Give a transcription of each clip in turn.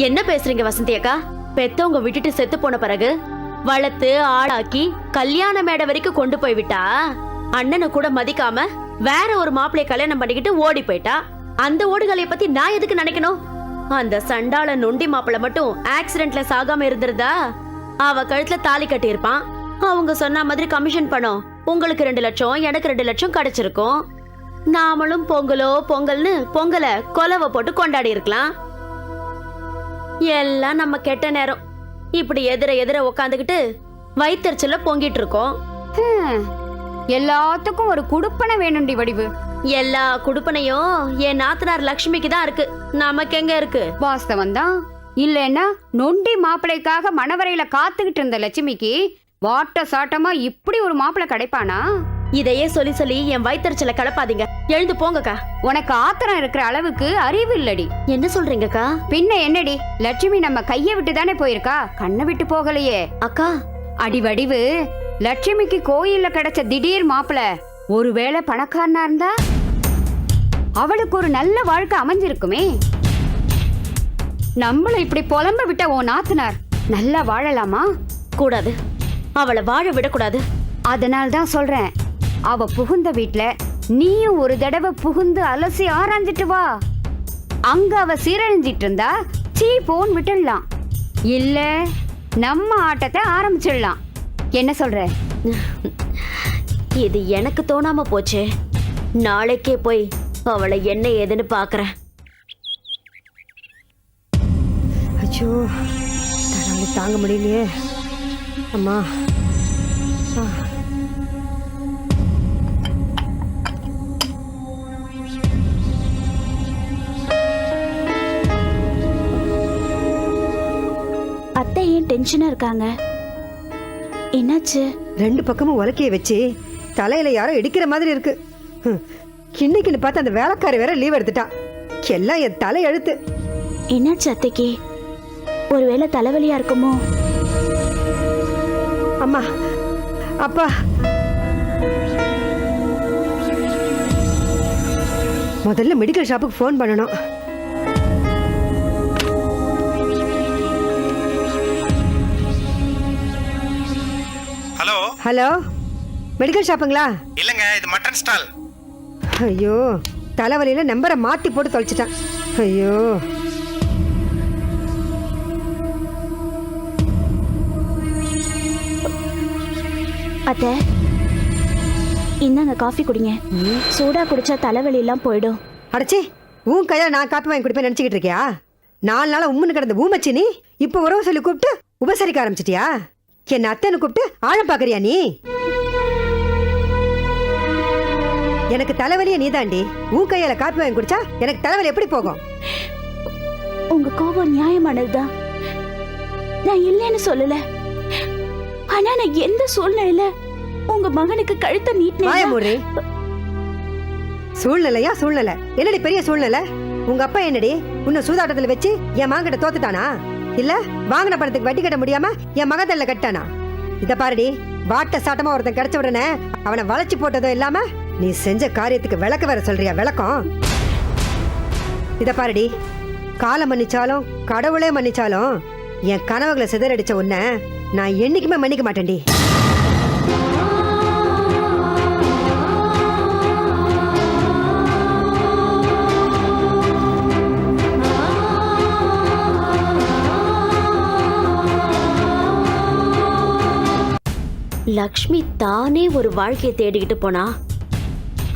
என்ன பேசுறீங்க வசந்தி அக்கா? பெத்தவங்க விட்டுட்டு செத்து போன பிறகு வளர்த்து ஆளாக்கி கல்யாண மேடை வரைக்கும் கொண்டு போய் விட்டா அண்ணனை கூட மதிக்காம வேற ஒரு மாப்பிள்ளைய கல்யாணம் பண்ணிக்கிட்டு ஓடி போயிட்டா. அந்த ஓடுகளைய பத்தி நான் எதுக்கு நினைக்கணும்? அந்த சண்டாள நொண்டி மாப்பிள்ள மட்டும் ஆக்சிடென்ட்ல சாகாம இருந்திருந்தா அவ கழுத்துல தாலி கட்டி இருப்பான். அவங்க சொன்ன மாதிரி கமிஷன் பணம் உங்களுக்கு 2 லட்சம், எனக்கு 2 லட்சம் கிடைச்சிருக்கும். நாமளும் பொங்கல்னு பொங்கலை கொலவை போட்டு கொண்டாடி இருக்கலாம். எல்லாம் நம்ம கெட்ட நேரம். இப்படி எதிர உக்காந்துக்கிட்டு வயிற்றுச்சல பொங்கிட்டு இருக்கோம். எல்லாத்துக்கும் ஒரு குடுப்பனை வேணும்டி வடிவு. எல்லா குடுப்பனையும் என் நாத்தனார் லட்சுமிக்கு தான் இருக்கு, நமக்கு எங்க இருக்கு? வாஸ்தவம் தான். இல்லைன்னா நொண்டி மாப்பிள்ளைக்காக மணவரையில காத்துக்கிட்டு இருந்த லட்சுமிக்கு வாட்ட சாட்டமா இப்படி ஒரு மாப்பிள்ளை கிடைப்பானா? இதையே சொல்லி சொல்லி என் வயிற்றுச்சல கலப்பாதீங்க. எழுந்து போங்கக்கா. உனக்கு ஆத்திரம் இருக்கிற அளவுக்கு அறிவு இல்லடி. என்ன சொல்றீங்கக்கா? பின்ன என்னடி, லட்சுமி நம்ம கைய விட்டு தானே போயிருக்கா, கண்ணை விட்டு போகலையே. அக்கா அடி வடிவு, லட்சுமிக்கு கோயில்ல கிடைச்ச திடீர் மாப்பிள ஒருவேளை பணக்காரனா இருந்தா அவளுக்கு ஒரு நல்ல வாழ்க்கை அமைஞ்சிருக்குமே. நம்மள இப்படி புலம்ப விட்ட உன் நாத்தனார் நல்லா வாழலாமா? கூடாது, அவளை வாழ விடக்கூடாது. அதனால தான் சொல்றேன், அவ புகுந்த வீட்ல நீயும் ஒரு தடவை புகுந்து அலசி ஆராய்ஞ்சிட்டு வா. அங்க அவ சீரழிஞ்சிட்டு இருந்தா சீ போன் விட்டுடலாம், இல்ல நம்ம ஆட்டத்தை ஆரம்பிச்சிடலாம். என்ன சொல்ற? இது எனக்கு தோணாம போச்சே. நாளைக்கே போய் அவளை என்ன ஏதுன்னு பாக்குறேன். ஐயோ, தன்னால தாங்க முடியலையே அம்மா. அத்தை ஏன் டென்ஷனா இருக்காங்க? என்னாச்சு? 2 பக்கமும் உலக்கைய வச்சு தலையில யாரோ இடிக்கிற மாதிரி இருக்கு. இன்னைக்குன்னு பார்த்து அந்த வேலைக்காரி வேற லீவ் எடுத்துட்டான். எல்லாம் என் தலை எழுத்து. என்னாச்சு அத்தைக்கு? ஒருவேளை தலைவலியா இருக்குமோ? அம்மா, அப்பா, முதல்ல மெடிக்கல் ஷாப்புக்கு ஃபோன் பண்ணணும். ஹலோ ஹலோ, மெடிக்கல் ஷாப்புங்களா? இல்லங்க, இது மட்டன் ஸ்டால். ஐயோ, தலைவலியில நம்பரை மாத்தி போட்டு தொலைச்சிட்டான். ஐயோ, அத்தை இந்தாங்க காஃபி குடிங்க. சூடா குடிச்சா தலைவலி எல்லாம் போயிடும். அடச்சி, உன் கையால நான் காப்பி வாங்கி குடிப்பேன் நினைச்சுக்கிட்டு இருக்கியா? 4 நாளா உம்முன்னு கிடந்த ஊமச்சி நீ இப்ப உறவு சொல்லி கூப்பிட்டு உபசரிக்க ஆரம்பிச்சிட்டியா? என்ன அத்தைன்னு கூப்பிட்டு ஆழம் பாக்குறியா நீ? எனக்கு தலைவலியே நீதாண்டி. உன் கையால காப்பி வாங்கி குடிச்சா எனக்கு தலைவலி எப்படி போகும்? உங்க கோபம் நியாயமானதுதான், நான் இல்லைன்னு சொல்லல. ஆனா நான் எந்த சூழ்நிலையில உங்க மகனுக்கு கழுத்தை நீட்டினேன்? சூழ்நிலையா சூழ்நிலை? என்னடி பெரிய சூழ்நிலை? உங்க அப்பா என்னடி உன்னை சூதாட்டத்துல வச்சு என் மகன் கிட்ட தோத்துட்டானா? இல்ல வாங்கின பணத்துக்கு வட்டி கட்ட முடியாம என் மகத்தல்ல கட்டானா? இத பாருடி, வாட்ட சாட்டமா ஒருத்தன் கிடைச்ச உடனே அவனை வளைச்சு போட்டதும் இல்லாம நீ செஞ்ச காரியத்துக்கு விளக்க வேற சொல்றியா? விளக்கம். இத பாருடி, காலம் மன்னிச்சாலும் கடவுளே மன்னிச்சாலும் என் கனவுகளை சிதறடிச்ச உன்னை நான் என்னைக்குமே மன்னிக்க மாட்டேன்டி. லக்ஷ்மி தானே ஒரு வாழ்க்கையை தேடிக்கிட்டு போனா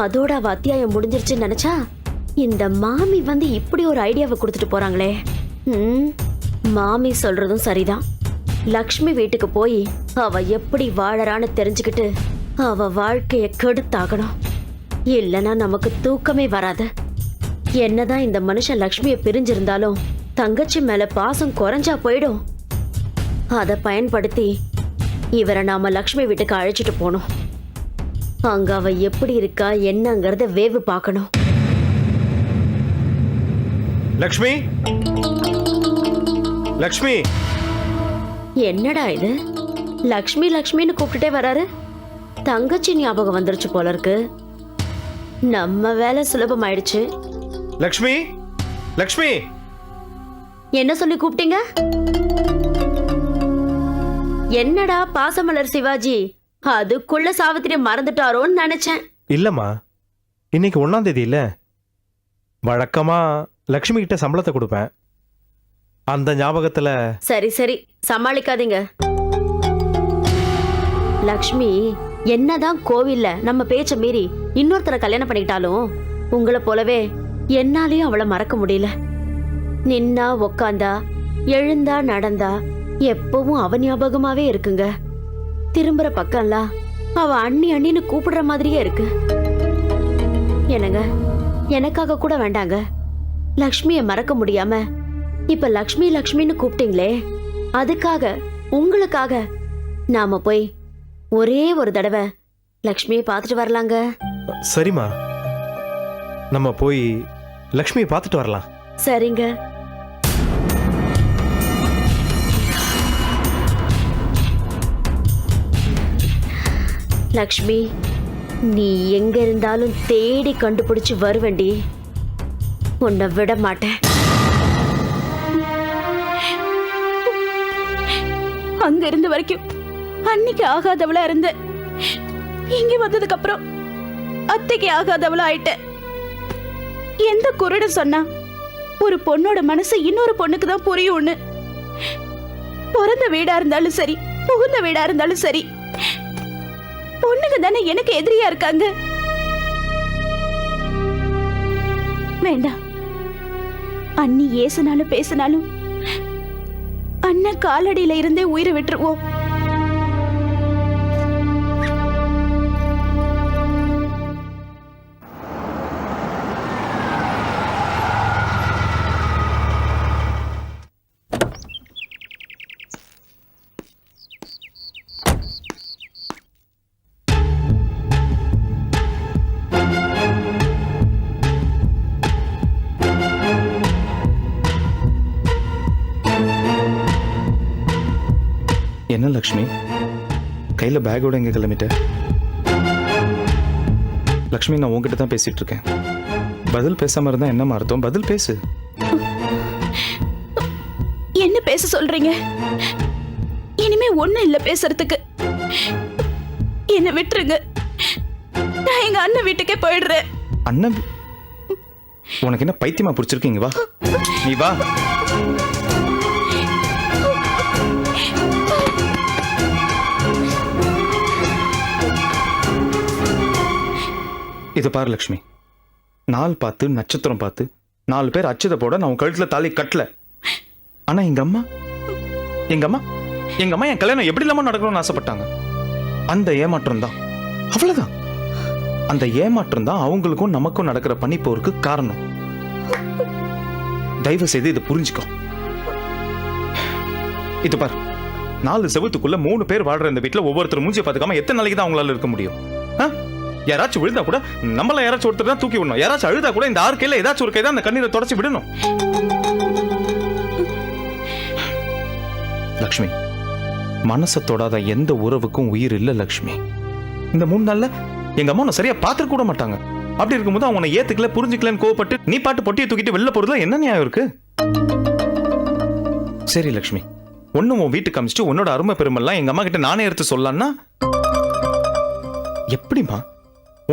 அதோட அவ அத்தியாயம் முடிஞ்சிருச்சுன்னு நினைச்சா இந்த மாமி வந்து இப்படி ஒரு ஐடியாவை கொடுத்துட்டு போறாங்களே. மாமி சொல்றதும் சரிதான். லக்ஷ்மி வீட்டுக்கு போய் அவ எப்படி வாழறான்னு தெரிஞ்சுக்கிட்டு அவ வாழ்க்கைய கெடுத்தாகணும். இல்லைன்னா நமக்கு தூக்கமே வராது. என்னதான் இந்த மனுஷன் லக்ஷ்மியை பிரிஞ்சிருந்தாலும் தங்கச்சி மேல பாசம் குறைஞ்சா போயிடும். அதை பயன்படுத்தி இவரை நாம லக்ஷ்மி வீட்டுக்கு அழைச்சிட்டு போனோம். அங்க அவ எப்படி இருக்கா என்னங்கறத வேவு பார்க்கணும். லக்ஷ்மி, லக்ஷ்மி. என்னடா இது, லக்ஷ்மி லக்ஷ்மின்னு கூப்பிட்டுட்டே வராரு. தங்கச்சி ஞாபகம் வந்துருச்சு போல இருக்கு. நம்ம வேலை சுலபமாயிடுச்சு. லக்ஷ்மி, லக்ஷ்மி. என்ன சொல்லி கூப்பிட்டீங்க? என்னடா பாசமலர் சிவாஜி, அதுக்குள்ள சாவித்திரி மறந்துட்டாரோன்னு நினைச்சேன். இல்லம்மா, இன்னைக்கு 1ஆம் தேதி இல்ல. வழக்கமா லக்ஷ்மி கிட்ட சம்பளத்தை கொடுப்பேன். அந்த ஞாபகத்துல சரி சரி, சமாளிக்காதீங்க. லக்ஷ்மி என்னதான் கோவில்ல நம்ம பேச்ச மீறி இன்னொருத்தரை கல்யாணம் பண்ணிக்கிட்டாலும் உங்களை போலவே என்னாலையும் அவளை மறக்க முடியல. நின்னா உக்காந்தா, எழுந்தா நடந்தா எப்பவும் அவ ஞாபகமாவே இருக்குங்க. திரும்புற பக்கம்லாம் அவ அண்ணி அண்ணின்னு கூப்பிடுற மாதிரியே இருக்கு. என்னங்க, எனக்காக கூட வேண்டாங்க, லக்ஷ்மிய மறக்க முடியாம இப்ப லக்ஷ்மி லக்ஷ்மின்னு கூப்பிட்டீங்களே, அதுக்காக உங்களுக்காக நாம போய் ஒரே ஒரு தடவை லக்ஷ்மியை பார்த்துட்டு வரலாங்க. சரிம்மா, நம்ம போய் லக்ஷ்மியை பார்த்துட்டு வரலாம். சரிங்க. லக்ஷ்மி, நீ எங்க இருந்தாலும் தேடி கண்டுபிடிச்சு வருவண்டி. உன்னை விட மாட்டேன். அங்க இருந்த வரைக்கும் அன்னைக்கு ஆகாதவளா இருந்த, இங்க வந்ததுக்கு அப்புறம் அத்தைக்கு ஆகாதவளா ஆயிட்ட. எந்த குருட சொன்னா ஒரு பொண்ணோட மனசு இன்னொரு பொண்ணுக்கு தான் புரியும்னு? பிறந்த வீடா இருந்தாலும் சரி, புகுந்த வீடா இருந்தாலும் சரி, பொண்ணுங்க தானே எனக்கு எதிரியா இருக்காங்க. வேண்டாம், அண்ணி ஏசுனாலும் பேசினாலும் அண்ணன் காலடியில இருந்தே உயிரை விட்டுருவோம். என்ன லக்ஷ்மி, கையில் பேக்கோட எங்கே கிளம்பிட்ட? லக்ஷ்மி, நான் உங்ககிட்ட தான் பேசிட்டு இருக்கேன். பதில் பேசாம இருந்தா என்னமா அர்த்தம்? பதில் பேசு. என்ன பேச சொல்றீங்க? இனிமே ஒண்ணும் இல்ல பேசுறதுக்கு. என்ன விட்டுருங்க, நான் எங்க அண்ணன் வீட்டுக்கே போயிடுறேன். அண்ணன்? உனக்கு என்ன பைத்தியமா பிடிச்சிருக்கீங்க? வா, நீ வா. இதை பாரு லக்ஷ்மி, நாள் பார்த்து நட்சத்திரம் பார்த்து 4 பேர் அச்சதை போட நான் உன் கழுத்துல தாலி கட்டல. ஆனா எங்க அம்மா என் கல்யாணம் எப்படி இல்லாம நடக்கணும்னு ஆசைப்பட்டாங்க. அந்த ஏமாற்றம் தான், அவ்வளவுதான். அந்த ஏமாற்றம் தான் அவங்களுக்கும் நமக்கும் நடக்கிற பனிப்போருக்கு காரணம். தயவு செய்து இதை புரிஞ்சுக்கோ. இது பாரு, 4 செவத்துக்குள்ள 3 பேர் வாழ்ற இந்த வீட்டுல ஒவ்வொருத்தர் மூஞ்சியை பார்த்துக்காம எத்தனை நாளைக்கு தான் அவங்களால இருக்க முடியும்? யாராச்சும் விழுந்தா கூட நம்மள யாராச்சும் ஒருத்தர் தான் தூக்கி விடணும். யாராச்சும் அழுதா கூட இந்த 6 கையில ஏதாச்சும் ஒரு கை தான் அந்த கண்ணீரை தொடச்சி விடணும். லக்ஷ்மி, மனசை தொடாத எந்த உறவுக்கும் உயிர் இல்ல லக்ஷ்மி. இந்த 3 நாள்ல எங்க அம்மா உன்னை சரியா பார்த்துக்க கூட மாட்டாங்க. அப்படி இருக்கும்போது அவங்க உன்னை ஏத்துக்கல, புரிஞ்சுக்கலன்னு கோவப்பட்டு நீ பாட்டு பொட்டியை தூக்கிட்டு வெளில போறதுல என்ன நியாயம் இருக்கு? சரி லக்ஷ்மி, ஒன்னும் உன் வீட்டுக்கு காமிச்சிட்டு உன்னோட அருமை பெருமெல்லாம் எங்க அம்மா கிட்ட நானே எடுத்து சொல்லலான்னா எப்படிமா?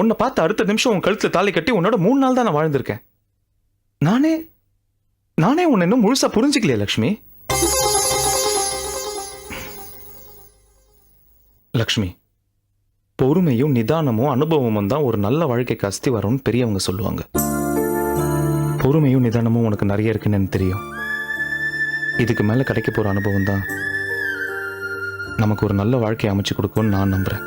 உன்னை பார்த்து அடுத்த நிமிஷம் உன் கழுத்துல தாலி கட்டி உன்னோட 3 நாள் தான் நான் வாழ்ந்திருக்கேன். நானே உன்னை இன்னும் முழுசா புரிஞ்சுக்கலையே லக்ஷ்மி. லக்ஷ்மி, பொறுமையும் நிதானமும் அனுபவமும் தான் ஒரு நல்ல வாழ்க்கைக்கு அஸ்தி வரும்னு பெரியவங்க சொல்லுவாங்க. பொறுமையும் நிதானமும் உனக்கு நிறைய இருக்குன்னு எனக்கு தெரியும். இதுக்கு மேல கிடைக்க போற அனுபவம் தான் நமக்கு ஒரு நல்ல வாழ்க்கையை அமைச்சு கொடுக்கும்னு நான் நம்புறேன்.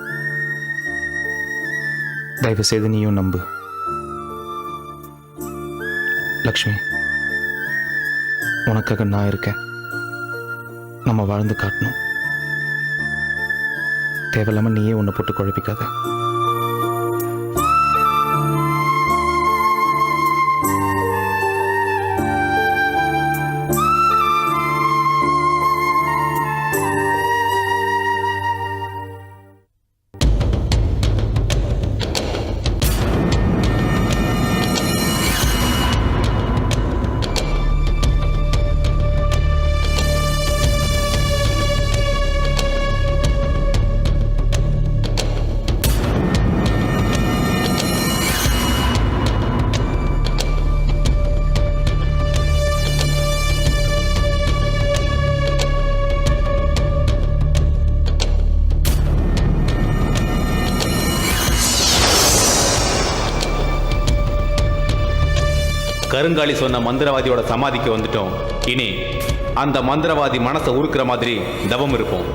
தயவு செய்து நீயும் நம்பு லக்ஷ்மி. உனக்காக நான் இருக்கேன். நம்ம வாழ்ந்து காட்டணும். தேவையில்லாம நீயே உன்னை போட்டு குழப்பிக்காத. கருங்காலி சொன்ன மந்திரவாதியோட சமாதிக்கு வந்துட்டோம். இனி அந்த மந்திரவாதி மனசை உருக்குற மாதிரி தவம் இருப்போம்.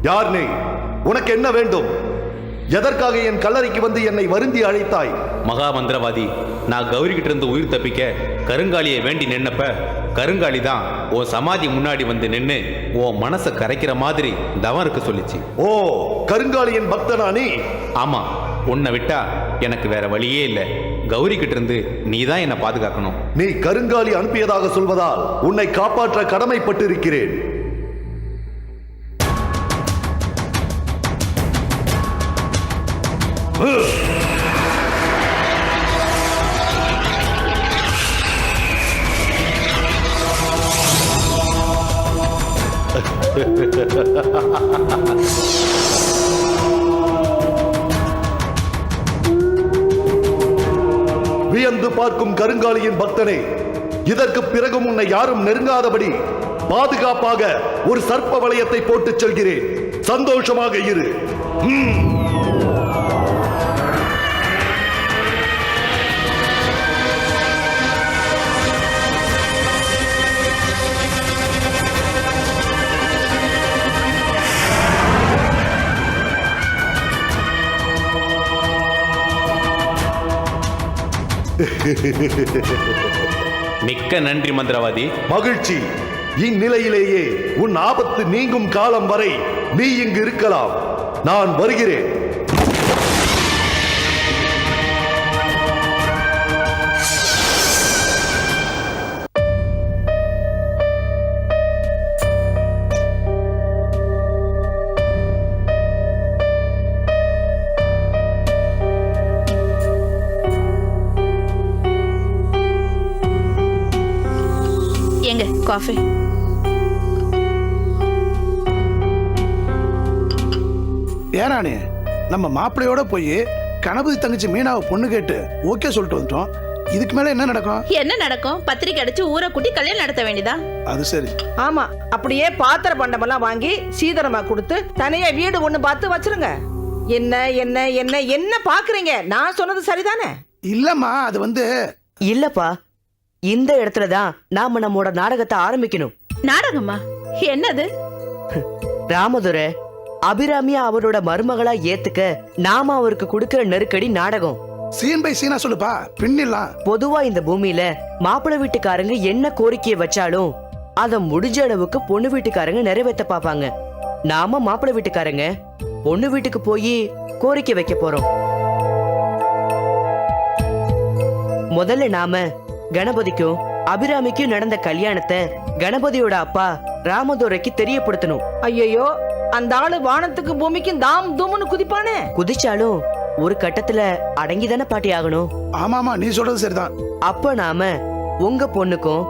யார் நீ? உனக்கு என்ன வேண்டும்? எதற்காக என் கல்லறைக்கு வந்து என்னை வருந்தி அழைத்தாய்? மகா மந்திரவாதி, நான் கௌரி கிட்ட இருந்து உயிர் தப்பிக்க கருங்காலியை வேண்டி நின்னப்ப கருங்காலி தான் உன் சமாதி முன்னாடி வந்து நின்று உன் மனசை கரைக்கிற மாதிரி தவம் இருக்க சொல்லிச்சு. ஓ, கருங்காலியின் பக்தனா நீ? ஆமா, உன்னை விட்டா எனக்கு வேற வழியே இல்லை. கௌரி கிட்ட இருந்து நீ தான் என்னை பாதுகாக்கணும். நீ கருங்காலி அனுப்பியதாக சொல்வதால் உன்னை காப்பாற்ற கடமைப்பட்டிருக்கிறேன். வியந்து பார்க்கும் கருங்காலியின் பக்தனே, இதற்கு பிறகும் உன்னை யாரும் நெருங்காதபடி பாதுகாப்பாக ஒரு சர்ப்ப வளையத்தை போட்டுச் செல்கிறேன். சந்தோஷமாக இரு. மிக்க நன்றி மந்திரவாதி. மகிழ்ச்சி. இந்நிலையிலேயே உன் ஆபத்து நீங்கும் காலம் வரை நீ இங்கு இருக்கலாம். நான் வருகிறேன். எங்க காஃபி? ஏனானே, நம்ம மாப்பிள்ளையோட போய் கணபதி தங்கச்சி மீனாவை பொண்ணு கேட்டு ஓகே சொல்லிட்டு வந்துட்டோம். இதுக்கு மேல என்ன நடக்கும்? என்ன நடக்கும்? பத்திரிக்கை அடிச்சு ஊரை கூட்டி கல்யாணம் நடத்த வேண்டியதா? அது சரி. ஆமா, அப்படியே பாத்திர பண்டமெல்லாம் வாங்கி சீதனமா கொடுத்து தனியா வீடு ஒண்ணு பார்த்து வச்சிருங்க. என்ன என்ன என்ன என்ன பாக்குறீங்க? நான் சொன்னது சரிதானே? இல்லம்மா, அது வந்து இல்லப்பா, இந்த இடத்துல தான் நாம நம்மோட நாடகத்தை ஆரம்பிக்கணும். நாடகமா? என்னது? ராமதுரை அபிராமியா அவரோட மருமகளா ஏத்துக்க நாம அவருக்கு கொடுக்கிற நெருக்கடி நாடகம். சீன் பை சீனா சொல்லுப்பா, பின்னிடலாம். பொதுவா இந்த பூமியில மாப்பிள்ளை வீட்டுக்காரங்க என்ன கோரிக்கையை வச்சாலும் அத முடிஞ்ச அளவுக்கு பொண்ணு வீட்டுக்காரங்க நிறைவேற்ற பாப்பாங்க. நாம மாப்பிள்ளை வீட்டுக்காரங்க பொண்ணு வீட்டுக்கு போய் கோரிக்கை வைக்க போறோம். முதல்ல நாம கணபதிக்கும் அபிராமிக்கும் நடந்த கல்யாணத்தை கணபதியோட அப்பா ராமதுரைக்கு தெரியப்படுத்தணும். ஐயோ, அந்த ஆளு வானத்துக்கு பூமிக்கும் தாம் தூம்னு குதிப்பானே. குதிச்சாலும் ஒரு கட்டத்துல அடங்கிதானே பாட்டி ஆகணும். ஆமாமா, நீ சொல்றது சரிதான். அப்ப நாம உங்க பொண்ணுக்கும்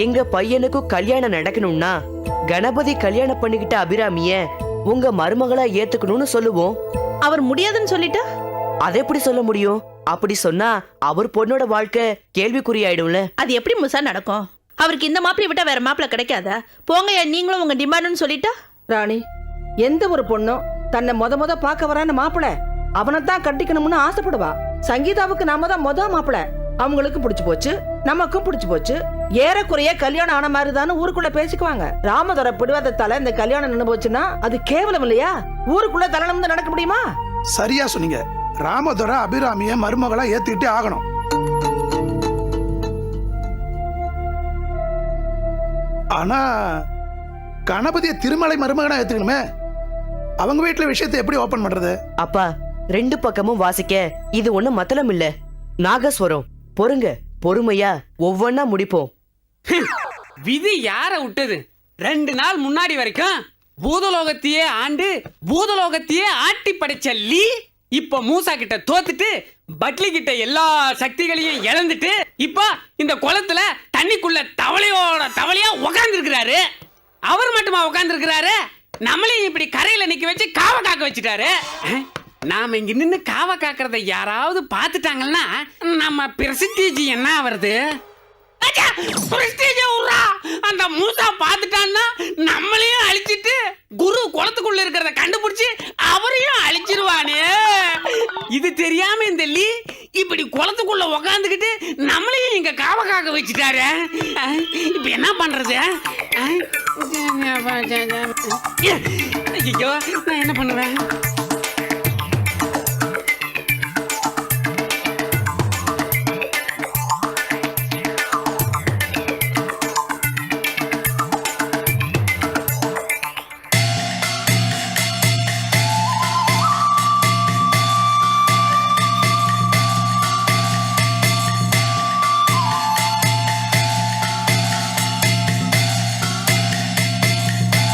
எங்க பையனுக்கும் கல்யாணம் நடக்கணும்னா கணபதி கல்யாணம் பண்ணிக்கிட்ட அபிராமிய உங்க மருமகளா ஏத்துக்கணும்னு சொல்லுவோம். அவர் முடியாதுன்னு சொல்லிட்டா அதை எப்படி சொல்ல முடியும்? அப்படி சொன்னா அவர் பொண்ணோட வாழ்க்கை கேள்விக்குறியாயிடும்ல. அது எப்படி முசா நடக்கும்? அவருக்கு இந்த மாப்பிள்ளை விட்டா வேற மாப்பிள்ளை கிடைக்காதா? போங்க, நீங்களும் உங்க டிமாண்ட்னு சொல்லிட்டா? ராணி, எந்த ஒரு பொண்ணும் தன்னை முத பார்க்க வரான மாப்பிள்ளை அவனைத்தான் கட்டிக்கணும்னு ஆசைப்படுவா. சங்கீதாவுக்கு நாம தான் மாப்பிள்ளை. அவங்களுக்கு பிடிச்சு போச்சு, நமக்கும் பிடிச்சு போச்சு. ஏறக்குறைய கல்யாணம் ஆன மாதிரி தானே ஊருக்குள்ள பேசிக்குவாங்க. ராமதுரை பிடிவாதத்தால இந்த கல்யாணம் நின்று போச்சுன்னா அது கேவலம் இல்லையா? ஊருக்குள்ள தலனம் நடக்க முடியுமா? சரியா சொன்னீங்க. ராமதுரை அபிராமிய மருமகளா ஏத்துக்கிட்டே ஆகணும். ஆனா கணபதிய திருமலை மருமகனா ஏத்துக்கணுமே. அவங்க வீட்டுல விஷயத்தை எப்படி ஓபன் பண்றது? அப்பா, ரெண்டு பக்கமும் வாசிக்க இது ஒண்ணு மத்தளம் இல்ல, நாகஸ்வரம். பொறுங்க, பொறுமையா ஒவ்வொன்னா முடிப்போம். விதி யார விட்டது? 2 நாள் முன்னாடி வரைக்கும் பூதலோகத்தையே ஆண்டு பூதலோகத்தையே ஆட்டி படைச்ச லீ இப்ப மூசா கிட்ட தோத்துட்டு பட்லி கிட்ட எல்லா சக்திகளையும் இழந்துட்டு இப்ப இந்த குளத்துல தண்ணிக்குள்ள தவளையா உட்கார்ந்து இருக்கிறாரு. அவர் மட்டுமா உட்கார்ந்து இருக்கிறாரு? நம்மளையும் இப்படி கரையில நிக்க வச்சு காவ காக்க வச்சுட்டாரு. நாம இங்க நின்னு காவ காக்கிறத யாராவது பாத்துட்டாங்கன்னா நம்ம பிரசித்தேஜி என்ன வருது? அந்த மூசா பாத்துட்டான்னா நம்மளையும் அழிச்சிட்டு குரு குளத்துக்குள்ள இருக்கிறத கண்டுபிடிச்சு அவரையும் அழிச்சிருவானே. இது தெரியாம இந்த லீ இப்படி குளத்துக்குள்ள உக்காந்துக்கிட்டு நம்மளையும் இங்க காவ காக்க வச்சுட்டாரு. இப்ப என்ன பண்றது? ஐயோ நான் என்ன பண்ணுவேன்?